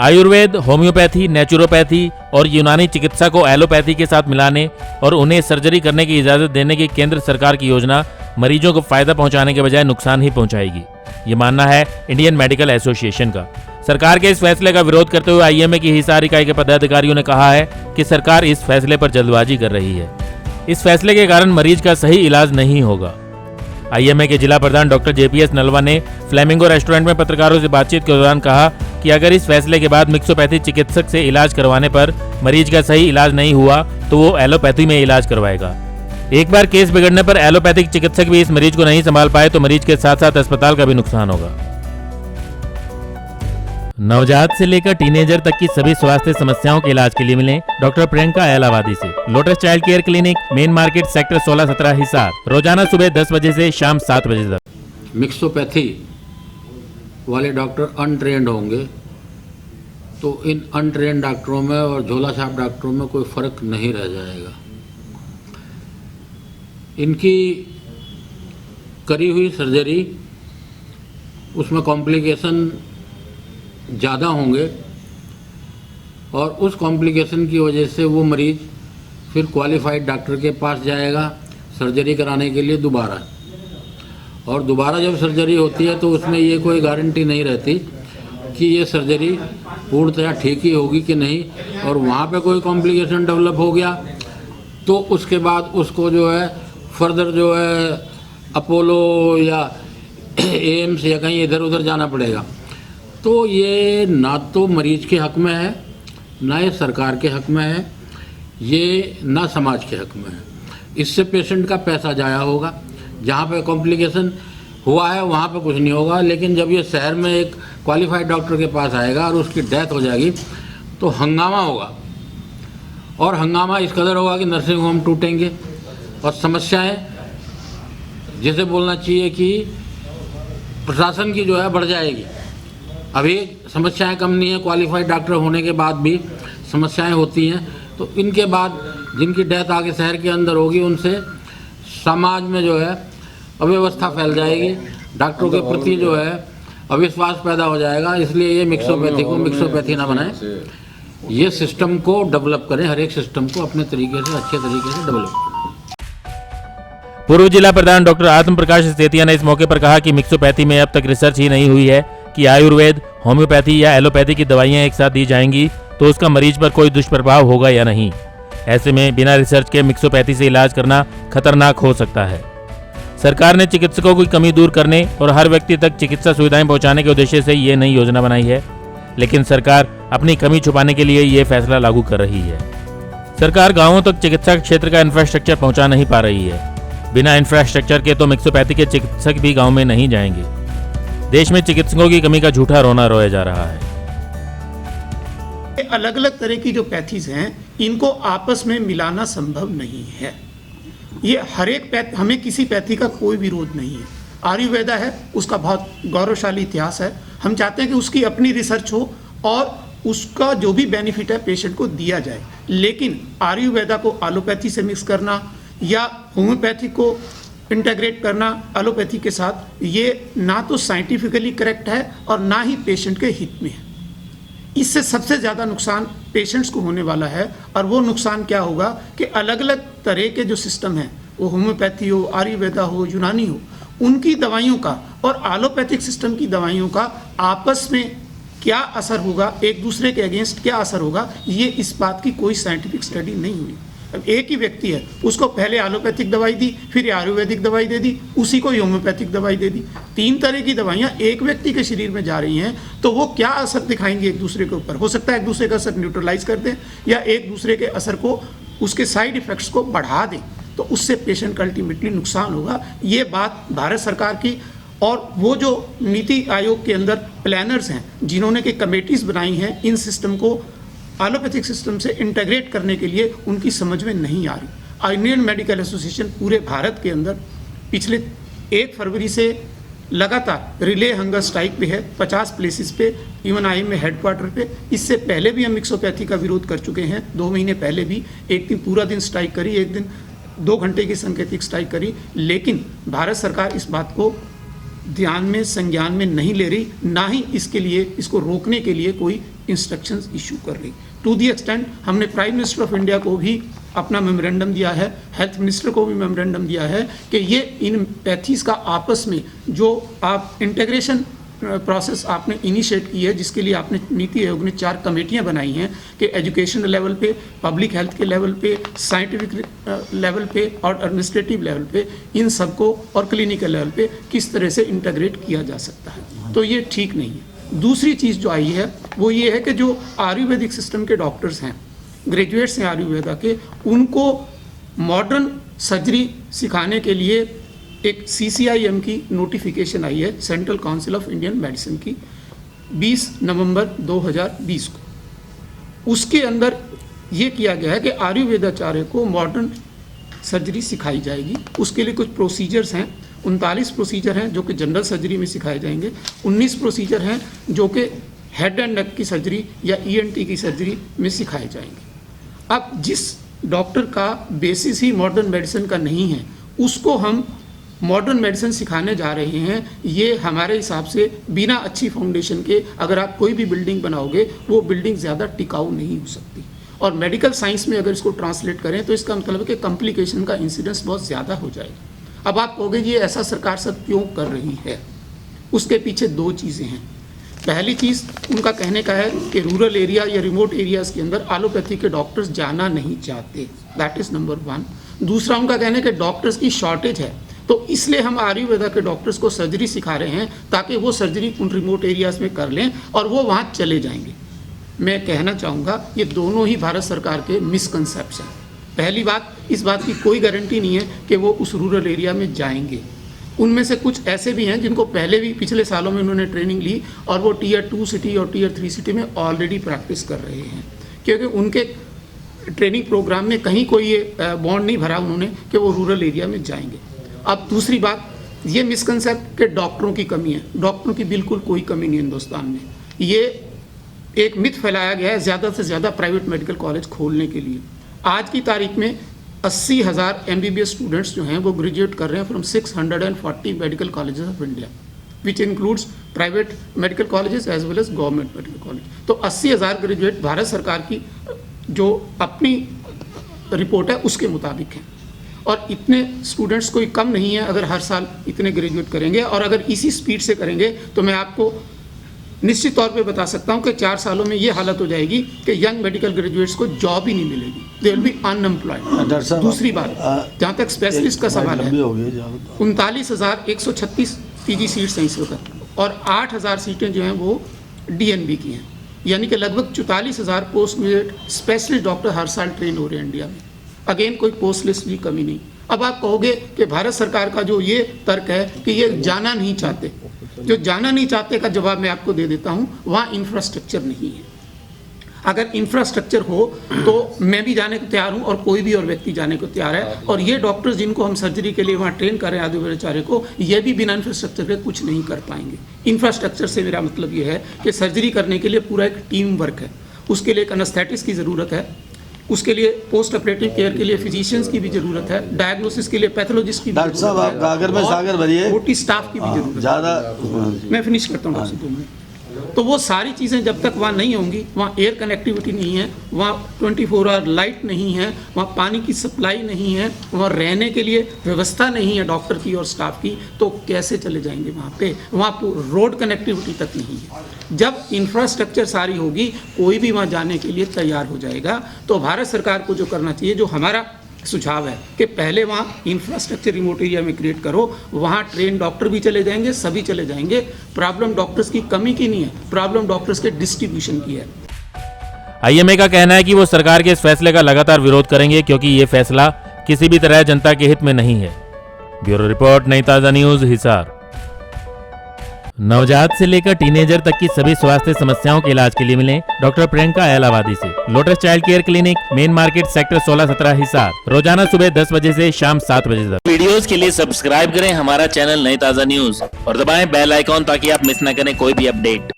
Ayurveda, homeopathy, naturopathy और यूनानी चिकित्सा को एलोपैथी के साथ मिलाने और उन्हें सर्जरी करने की इजाजत देने की केंद्र सरकार की योजना मरीजों को फायदा पहुंचाने के बजाय नुकसान ही पहुंचाएगी, ये मानना है इंडियन मेडिकल एसोसिएशन का। सरकार के इस फैसले का विरोध करते हुए आईएमए की हिसार इकाई के पदाधिकारियों ने कहा है कि सरकार इस फैसले पर जल्दबाजी कर रही है। इस फैसले के कारण मरीज का सही इलाज नहीं होगा। आईएमए के जिला प्रधान डॉक्टर जेपीएस नलवा ने फ्लेमिंगो रेस्टोरेंट में पत्रकारों से बातचीत के दौरान कहा कि अगर इस फैसले के बाद मिक्सोपैथी चिकित्सक से इलाज करवाने पर मरीज का सही इलाज नहीं हुआ तो वो एलोपैथी में इलाज करवाएगा। एक बार केस बिगड़ने पर एलोपैथिक चिकित्सक भी इस मरीज को नहीं संभाल पाए तो मरीज के साथ साथ अस्पताल का भी नुकसान होगा। नवजात से लेकर टीनेजर तक की सभी स्वास्थ्य समस्याओं के इलाज के लिए मिलें डॉक्टर प्रियंका एलावादी से। Lotus child care clinic, main market, sector 16-17 Hisar. रोजाना सुबह 10 बजे से शाम 7 बजे तक। मिक्सोपैथी वाले डॉक्टर अनट्रेंड होंगे तो इन अनट्रेंड डॉक्टरों में और झोला छाप डॉक्टरों में कोई फर्क नहीं रह जाएगा। इनकी करी हुई सर्जरी उसमें कॉम्प्लिकेशन ज़्यादा होंगे और उस कॉम्प्लिकेशन की वजह से वो मरीज फिर क्वालिफाइड डॉक्टर के पास जाएगा सर्जरी कराने के लिए दोबारा, और दोबारा जब सर्जरी होती है तो उसमें ये कोई गारंटी नहीं रहती कि ये सर्जरी पूर्णतः ठीक ही होगी कि नहीं, और वहाँ पे कोई कॉम्प्लिकेशन डेवलप हो गया तो उसके बाद उसको जो है फर्दर जो है अपोलो या एम्स या कहीं इधर उधर जाना पड़ेगा। तो ये ना तो मरीज के हक में है, ना ये सरकार के हक में है, ये ना समाज के हक में है। इससे पेशेंट का पैसा जाया होगा। जहाँ पे कॉम्प्लिकेशन हुआ है वहाँ पे कुछ नहीं होगा, लेकिन जब ये शहर में एक क्वालिफाइड डॉक्टर के पास आएगा और उसकी डेथ हो जाएगी तो हंगामा होगा, और हंगामा इस कदर होगा कि नर्सिंग होम टूटेंगे और समस्याएं, जैसे बोलना चाहिए कि प्रशासन की जो है बढ़ जाएगी। अभी समस्याएं कम नहीं है, क्वालिफाइड डॉक्टर होने के बाद भी समस्याएं होती हैं, तो इनके बाद जिनकी डेथ आगे शहर के अंदर होगी उनसे समाज में जो है अव्यवस्था फैल जाएगी, डॉक्टरों के प्रति जो है अविश्वास पैदा हो जाएगा। इसलिए ये मिक्सोपैथी को मिक्सोपैथी ना बनाएं, ये सिस्टम को डेवलप करें, हर एक सिस्टम को अपने तरीके से अच्छे तरीके से डेवलप करें। पूर्व जिला प्रधान डॉक्टर आत्म प्रकाश सेतिया ने इस मौके पर कहा कि मिक्सोपैथी में अब तक रिसर्च ही नहीं हुई है कि आयुर्वेद, होम्योपैथी या एलोपैथी की दवाइयां एक साथ दी जाएंगी तो उसका मरीज पर कोई दुष्प्रभाव होगा या नहीं। ऐसे में बिना रिसर्च के मिक्सोपैथी से इलाज करना खतरनाक हो सकता है। सरकार ने चिकित्सकों की कमी दूर करने और हर व्यक्ति तक चिकित्सा सुविधाएं पहुंचाने के उद्देश्य से ये नई योजना बनाई है, लेकिन सरकार अपनी कमी छुपाने के लिए ये फैसला लागू कर रही है। सरकार गाँवों तक चिकित्सा क्षेत्र का इंफ्रास्ट्रक्चर पहुँचा नहीं पा रही है। बिना इंफ्रास्ट्रक्चर के तो मिक्सोपैथी के चिकित्सक भी गाँव में नहीं जाएंगे। देश में चिकित्सकों की कमी का झूठा रोना रोया जा रहा है। अलग अलग तरह की जो पैथीज हैं इनको आपस में मिलाना संभव नहीं है। ये हर एक हमें किसी पैथी का कोई विरोध नहीं है। आयुर्वेदा है, उसका बहुत गौरवशाली इतिहास है। हम चाहते हैं कि उसकी अपनी रिसर्च हो और उसका जो भी बेनिफिट है पेशेंट को दिया जाए, लेकिन आयुर्वेदा को एलोपैथी से मिक्स करना या होम्योपैथी को इंटीग्रेट करना एलोपैथी के साथ, ये ना तो साइंटिफिकली करेक्ट है और ना ही पेशेंट के हित में है। इससे सबसे ज़्यादा नुकसान पेशेंट्स को होने वाला है, और वो नुकसान क्या होगा कि अलग अलग तरह के जो सिस्टम हैं, वो होम्योपैथी हो, आयुर्वेदा हो, यूनानी हो, उनकी दवाइयों का और एलोपैथिक सिस्टम की दवाइयों का आपस में क्या असर होगा, एक दूसरे के अगेंस्ट क्या असर होगा, ये इस बात की कोई साइंटिफिक स्टडी नहीं हुई। अब एक ही व्यक्ति है, उसको पहले एलोपैथिक दवाई दी, फिर आयुर्वेदिक दवाई दे दी, उसी को होम्योपैथिक दवाई दे दी। 3 तरह की दवाइयाँ एक व्यक्ति के शरीर में जा रही हैं, तो वो क्या असर दिखाएंगे एक दूसरे के ऊपर। हो सकता है एक दूसरे का असर न्यूट्रलाइज कर दें या एक दूसरे के असर को, उसके साइड इफेक्ट्स को बढ़ा दें, तो उससे पेशेंट का अल्टीमेटली नुकसान होगा। ये बात भारत सरकार की और वो जो नीति आयोग के अंदर प्लानर्स हैं जिन्होंने के कमेटीज़ बनाई हैं इन सिस्टम को एलोपैथिक सिस्टम से इंटीग्रेट करने के लिए, उनकी समझ में नहीं आ रही। इंडियन मेडिकल एसोसिएशन पूरे भारत के अंदर पिछले 1 फरवरी से लगातार रिले हंगर स्ट्राइक पे है 50 प्लेसेस पे, इवन आई में हेडक्वार्टर पे। इससे पहले भी हम मिक्सोपैथी का विरोध कर चुके हैं, 2 महीने पहले भी। एक दिन पूरा दिन स्ट्राइक करी, एक दिन 2 घंटे की सांकेतिक स्ट्राइक करी, लेकिन भारत सरकार इस बात को ध्यान में, संज्ञान में नहीं ले रही, ना ही इसके लिए, इसको रोकने के लिए कोई इंस्ट्रक्शंस इशू कर रही। टू दी एक्सटेंट हमने प्राइम मिनिस्टर ऑफ इंडिया को भी अपना मेमोरेंडम दिया है, हेल्थ मिनिस्टर को भी मेमोरेंडम दिया है कि ये इन पैथीज का आपस में जो आप इंटीग्रेशन प्रोसेस आपने इनिशिएट की है, जिसके लिए आपने नीति आयोग ने 4 कमेटियां बनाई हैं कि एजुकेशन लेवल पे, पब्लिक हेल्थ के लेवल पे, साइंटिफिक लेवल पे और एडमिनिस्ट्रेटिव लेवल पे, इन सबको और क्लिनिकल लेवल पे किस तरह से इंटीग्रेट किया जा सकता है। तो ये ठीक नहीं है। दूसरी चीज़ जो आई है वो ये है कि जो आयुर्वेदिक सिस्टम के डॉक्टर्स हैं, ग्रेजुएट्स हैं आयुर्वेदा के, उनको मॉडर्न सर्जरी सिखाने के लिए एक CCIM की नोटिफिकेशन आई है, central council of Indian medicine की, 20 नवंबर 2020 को। उसके अंदर ये किया गया है कि आयुर्वेदाचार्य को मॉडर्न सर्जरी सिखाई जाएगी। उसके लिए कुछ प्रोसीजर्स हैं, 39 प्रोसीजर हैं जो कि जनरल सर्जरी में सिखाए जाएंगे, 19 प्रोसीजर हैं जो कि हेड एंड नेक की सर्जरी या ENT की सर्जरी में सिखाए जाएंगे। अब जिस डॉक्टर का बेसिस ही मॉडर्न मेडिसिन का नहीं है, उसको हम मॉडर्न मेडिसिन सिखाने जा रहे हैं। ये हमारे हिसाब से बिना अच्छी फाउंडेशन के अगर आप कोई भी बिल्डिंग बनाओगे, वो बिल्डिंग ज़्यादा टिकाऊ नहीं हो सकती। और मेडिकल साइंस में अगर इसको ट्रांसलेट करें तो इसका मतलब है कि कॉम्प्लिकेशन का इंसिडेंस बहुत ज़्यादा हो जाएगा। अब आप कहोगे ये ऐसा सरकार सब क्यों कर रही है? उसके पीछे 2 चीज़ें हैं। पहली चीज़ उनका कहने का है कि रूरल एरिया या रिमोट एरियाज़ के अंदर एलोपैथी के डॉक्टर्स जाना नहीं चाहते, दैट इज़ नंबर 1। दूसरा उनका कहना है कि डॉक्टर्स की शॉर्टेज है, तो इसलिए हम आयुर्वेदा के डॉक्टर्स को सर्जरी सिखा रहे हैं ताकि वो सर्जरी उन रिमोट एरियाज़ में कर लें और वो वहाँ चले जाएंगे। मैं कहना चाहूँगा ये दोनों ही भारत सरकार के मिसकंसेप्ट्स हैं। पहली बात, इस बात की कोई गारंटी नहीं है कि वो उस रूरल एरिया में जाएंगे। उनमें से कुछ ऐसे भी हैं जिनको पहले भी पिछले सालों में उन्होंने ट्रेनिंग ली और वो Tier 2 सिटी और Tier 3 सिटी में ऑलरेडी प्रैक्टिस कर रहे हैं, क्योंकि उनके ट्रेनिंग प्रोग्राम में कहीं कोई ये बॉन्ड नहीं भरा उन्होंने कि वो रूरल एरिया में जाएंगे। अब दूसरी बात, ये मिसकंसेप्ट कि डॉक्टरों की कमी है। डॉक्टरों की बिल्कुल कोई कमी नहीं है हिंदुस्तान में। ये एक मिथ फैलाया गया है ज़्यादा से ज़्यादा प्राइवेट मेडिकल कॉलेज खोलने के लिए। आज की तारीख में 80,000 MBBS स्टूडेंट्स जो हैं वो ग्रेजुएट कर रहे हैं from 640 medical colleges of India, which includes private medical colleges as well as government medical college. तो 80,000 ग्रेजुएट भारत सरकार की जो अपनी रिपोर्ट है उसके मुताबिक है। और इतने स्टूडेंट्स कोई कम नहीं है अगर हर साल इतने ग्रेजुएट करेंगे। और अगर इसी स्पीड से करेंगे तो मैं आपको निश्चित तौर पे बता सकता हूं कि 4 सालों में ये हालत हो जाएगी कि यंग मेडिकल ग्रेजुएट्स को जॉब ही नहीं मिलेगी, दे विल बी अनएम्प्लॉयड। दूसरी बात, जहाँ तक स्पेशलिस्ट का सवाल है, 39,136 PG सीट्स हैं इस वक्त और 8,000 सीटें जो हैं वो DNB की हैं, यानी कि लगभग 44,000 पोस्ट ग्रेजुएट स्पेशलिस्ट डॉक्टर हर साल ट्रेन हो रहे हैं इंडिया में। अगेन कोई पोस्ट लिस्ट की कमी नहीं। अब आप कहोगे कि भारत सरकार का जो ये तर्क है कि ये जाना नहीं चाहते, जो जाना नहीं चाहते का जवाब मैं आपको दे देता हूँ, वहाँ इंफ्रास्ट्रक्चर नहीं है। अगर इंफ्रास्ट्रक्चर हो तो मैं भी जाने को तैयार हूँ और कोई भी और व्यक्ति जाने को तैयार है। और ये डॉक्टर्स जिनको हम सर्जरी के लिए वहाँ ट्रेन कर रहे हैं आयुर्वेदाचार्य को, ये भी बिना इंफ्रास्ट्रक्चर के कुछ नहीं कर पाएंगे। इंफ्रास्ट्रक्चर से मेरा मतलब ये है कि सर्जरी करने के लिए पूरा एक टीम वर्क है, उसके लिए एक एनेस्थेटिस्ट की ज़रूरत है, उसके लिए पोस्ट ऑपरेटिव केयर के लिए फिजिशियंस की भी जरूरत है, डायग्नोसिस के लिए पैथोलॉजिस्ट की भी डॉक्टर साहब आप गागर में सागर भरिए, OT स्टाफ की भी जरूरत है। ज़्यादा मैं फिनिश करता हूँ डॉक्टर साहब। तो वो सारी चीज़ें जब तक वहाँ नहीं होंगी, वहाँ एयर कनेक्टिविटी नहीं है, वहाँ 24 आवर लाइट नहीं है, वहाँ पानी की सप्लाई नहीं है, वहाँ रहने के लिए व्यवस्था नहीं है डॉक्टर की और स्टाफ की, तो कैसे चले जाएंगे वहाँ पे? वहाँ रोड कनेक्टिविटी तक नहीं है। जब इंफ्रास्ट्रक्चर सारी होगी, कोई भी वहाँ जाने के लिए तैयार हो जाएगा। तो भारत सरकार को जो करना चाहिए, जो हमारा सुझाव है कि पहले वहाँ इंफ्रास्ट्रक्चर रिमोट एरिया में क्रिएट करो, वहाँ ट्रेन डॉक्टर भी चले जाएंगे, सभी चले जाएंगे। प्रॉब्लम डॉक्टर्स की कमी की नहीं है, प्रॉब्लम डॉक्टर्स के डिस्ट्रीब्यूशन की है। IMA का कहना है कि वो सरकार के इस फैसले का लगातार विरोध करेंगे क्योंकि ये फैसला किसी भी तरह जनता के हित में नहीं है। ब्यूरो रिपोर्ट, नई ताज़ा न्यूज, हिसार। नवजात से लेकर टीनेजर तक की सभी स्वास्थ्य समस्याओं के इलाज के लिए मिलें डॉक्टर प्रियंका अहलावादी से। Lotus child care clinic, main market, sector 16-17, Hisar. रोजाना सुबह 10 बजे से शाम 7 बजे तक। वीडियोस के लिए सब्सक्राइब करें हमारा चैनल नई ताज़ा न्यूज और दबाएं बेल आइकॉन ताकि आप मिस न करें कोई भी अपडेट।